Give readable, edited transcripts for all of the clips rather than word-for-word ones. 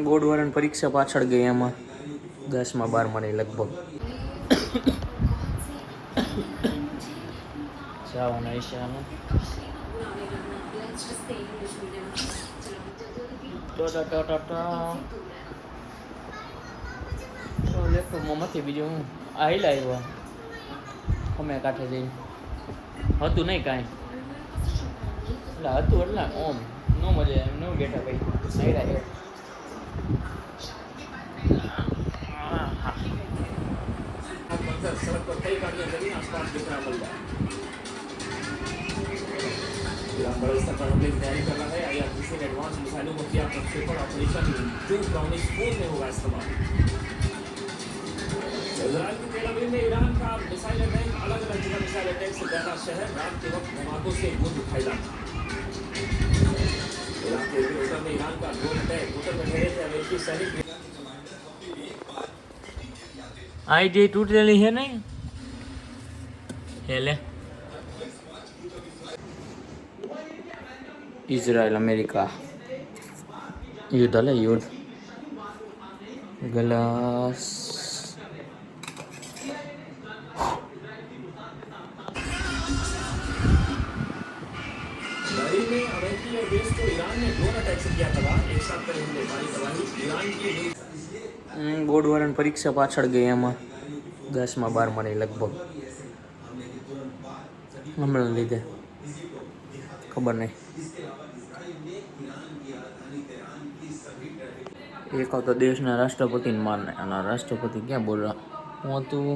board વાળાની પરીક્ષા પાછળ ગઈ એમાં 10માં 12માં ની લગભગ જવાના ઈશાનો લેપટોપમાં નથી બીજું હું આઈ લાવ્યો અમે કાંઠે જઈને હતું નહીં કાંઈ એટલે હતું એટલે ઓમ નો મજા એમ ન બેઠા ભાઈ નહીં લાગ્યો सड़क पर कई गाड़ियां चली आसपास दिख रहा बल्ला बड़े स्तर पर हमले की तैयारी कर रहा है IRGC ने एडवांस मिसाइलों को किया प्रक्षेपण ऑपरेशन 2-4 में होगा इस्तेमाल इजराइल के तेल अवीव में ईरान का मिसाइल अटैक अलग अलग जगह मिसाइल अटैक से डरा शहर रात के वक्त धमाकों से गूंज उठाई इराक के उत्तर में ईरान का ड्रोन अटैक उत्तर में ठहरे थे अमेरिकी सैनिक आईडी टूटेली है नहीं हेले इजराइल अमेरिका युद्ध है युद्ध ग्लास બોર્ડ વાળાની પરીક્ષા પાછળ ગઈ એમાં 10માં 12માં ની લગભગ હમણાં લીધે ખબર નહીં એક તો દેશના રાષ્ટ્રપતિને મારને અને રાષ્ટ્રપતિ ક્યાં બોલવા હું હતું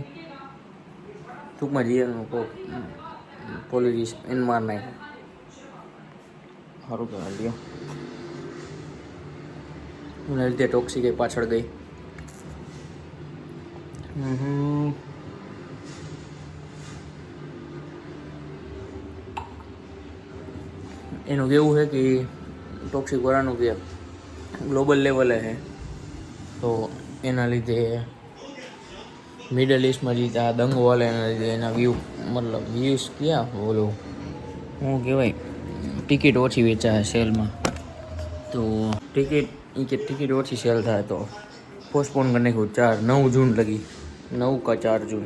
ટૂંકમાં જીએલનું પોલિટિક્સ એને માર નાખ્યું સારું કહેવાય લ્યો એના લીધે ટોક્સી ગઈ પાછળ ગઈ એનું કેવું છે કે ટોક્સિક વાળાનું કે ગ્લોબલ લેવલે છે તો એના લીધે મિડલ ઇસ્ટમાં જે આ દંગો વાલે એના લીધે એના મતલબ વ્યૂઝ ક્યાં બોલું શું કહેવાય ટિકિટ ઓછી વેચાય સેલમાં તો ટિકિટ ઓછી સેલ થાય તો પોસ્ટપોન કરી નાખ્યું 9 જૂન લગી 9 का 4 जून